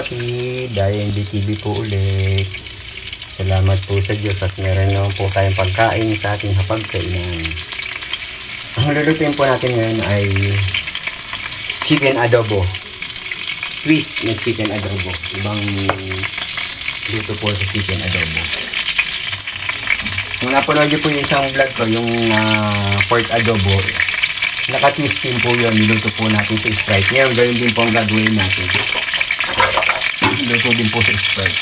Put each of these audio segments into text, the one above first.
kapatid, dahil DTV po ulit. Salamat po sa Diyos at meron naman po tayong pagkain sa ating hapagkainan. Ang lulutuin po natin ngayon ay chicken adobo. Twist ng chicken adobo. Ibang luto po sa chicken adobo. Kung napanood niyo po yung isang vlog ko, yung pork adobo, naka-twist din po yun. Niluto po natin sa Sprite. Ngayon, gawin din po ang gagawin natin. Luto din po sa Sprite.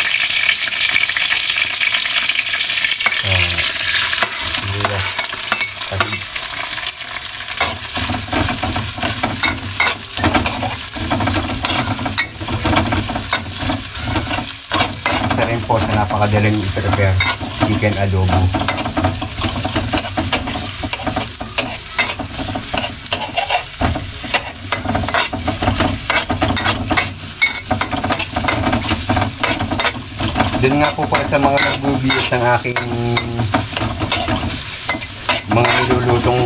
Isa rin po sa napakadaling i-prepare, chicken adobo. Doon nga po pala sa mga nag-views ng aking mga nilulutong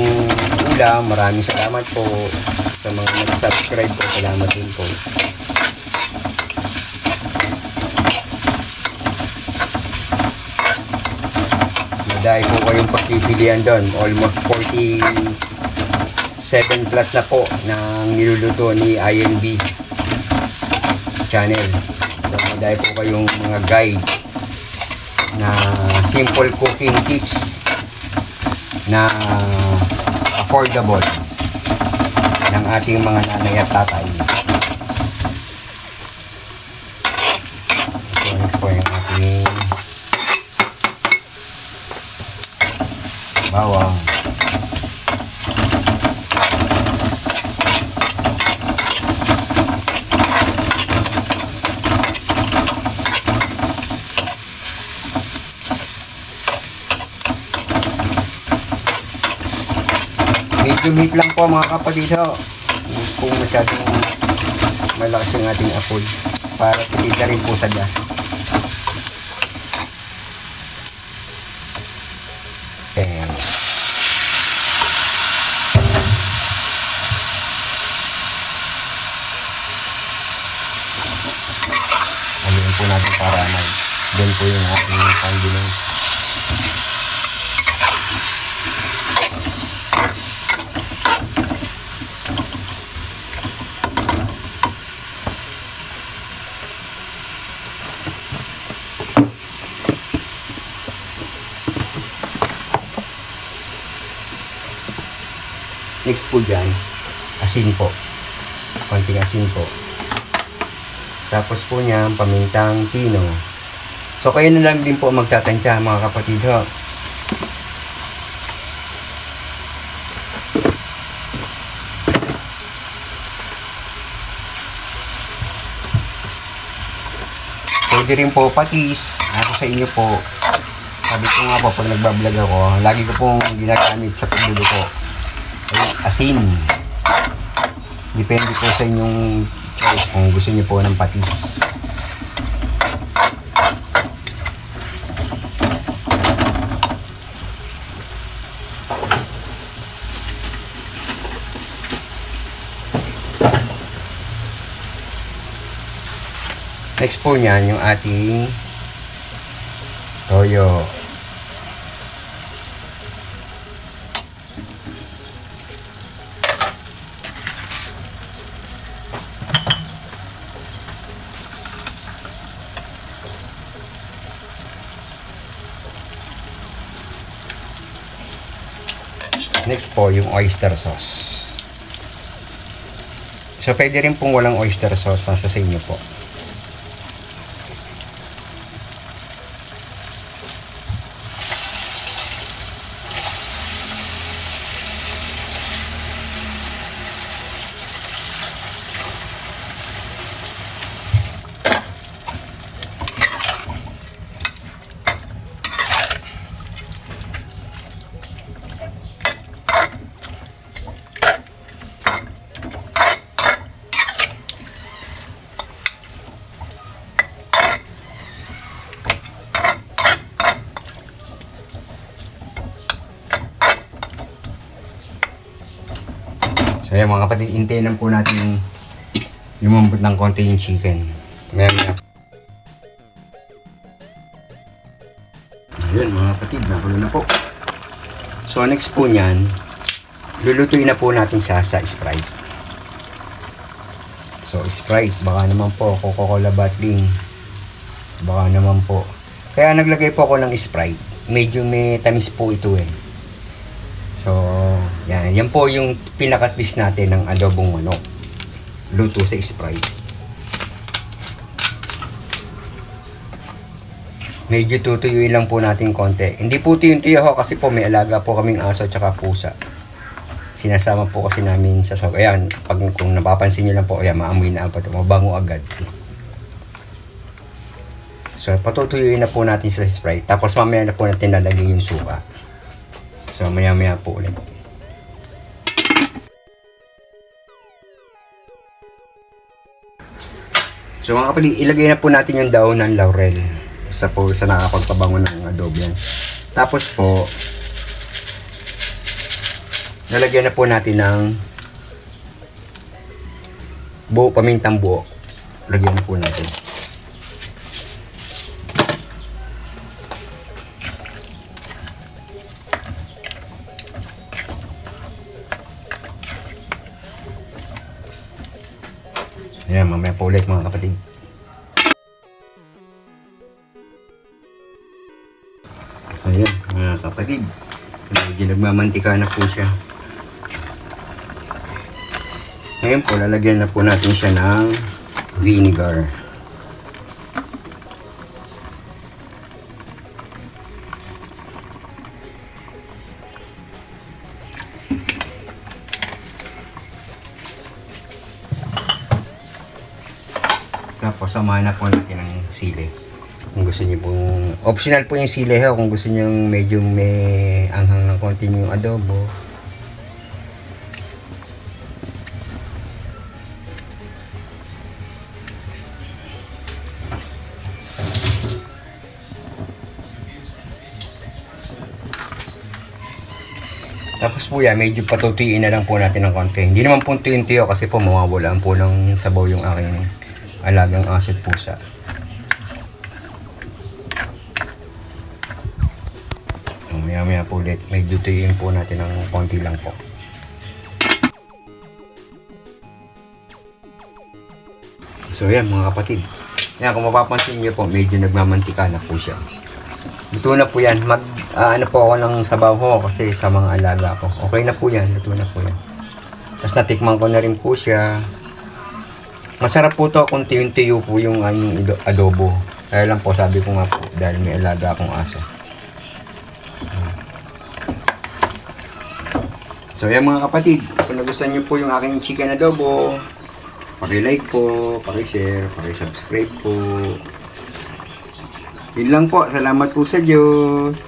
ulam, maraming salamat po. Sa mga nag-subscribe po, salamat din po. Madahil po kayong pagpipilian doon. Almost 47 plus na po ng niluluto ni INB channel. Dahil po kayong mga guide na simple cooking tips na affordable ng ating mga nanay at tatay. So, next po yung ating bawang. Medium heat lang po mga kapatid ho. Kung masyadong malakas yung ating apoy para tipid na rin po sa gas. Ayan. Aluin po natin para doon po yung ating pangginong. Next po dyan, asin po. Konting asin po. Tapos po niya, pamintang tino. So, kayo na lang din po magtatansya mga kapatid ho. Pwede rin po patis. Ako sa inyo po. Sabi ko nga po, pag nagbablog ako, lagi ko pong ginagamit sa pagluluto asin. Depende po sa inyong choice kung gusto niyo po ng patis. Next po niyan yung ating toyo. Next po, yung oyster sauce. So, pwede rin pong walang oyster sauce. Nasa sa inyo po. So ayan mga kapatid, hintayin lang po natin lumambot ng konti yung chicken. Maya. Ayun mga kapatid, nakulo na po. So next po niyan, lulutuin na po natin siya sa Sprite. So Sprite, baka naman po Coca-Cola bottling. Baka naman po. Kaya naglagay po ako ng Sprite. Medyo may tamis po ito eh. So, yan po yung pinaka-twist natin ng adobong manok. Luto sa Sprite. Medyo tutuyuin lang po natin konti. Hindi po tuyong-tuyo ho kasi po may alaga po kaming aso at saka pusa. Sinasama po kasi namin sa saw. Ayan, kung napapansin nyo lang po, ayan, maamoy na po ito. Mabango agad. So, patutuyuin na po natin sa Sprite. Tapos mamaya na po natin lalagay yung suka. So, maya-maya po ulit. So, mga kapatid, ilagay na po natin yung daon ng laurel. Sa nakakapagpabango ng adobo yan. Tapos po, lalagyan na po natin ng pamintang buo. Lagyan na po natin. Ayan, mamaya po ulit mga kapatid. Ayan, mga kapatid. Medyo nagmamantika na po siya. Ngayon po, lalagyan na po natin siya ng vinegar. Tapos samahan na po natin ng sili. Kung gusto niyo pong optional po yung sili ho, kung gusto niyo medyo may anghang ng konti yung adobo. Tapos po yan, medyo patutuyuin na lang po natin ng konti. Hindi naman po tuyo kasi po mawawalaan po ng sabaw yung aking alagang aso at pusa. Maya po ulit, medyo tuyuin po natin ng konti lang po. So yan mga kapatid. Yan, kung mapapansin nyo po, medyo nagmamantika na po siya. Luto na po yan. Ano po ako ng sabaw ho kasi sa mga alaga ko. Okay na po yan. Luto na po yan. Tapos natikman ko na rin po siya. Masarap po to kung tuyo po yung adobo. Kaya lang po sabi ko nga po dahil may alaga akong aso. So yan mga kapatid. Kung nagustuhan nyo po yung aking chicken adobo, paki-like po, paki-share, paki-subscribe po. Yun lang po. Salamat po sa Diyos.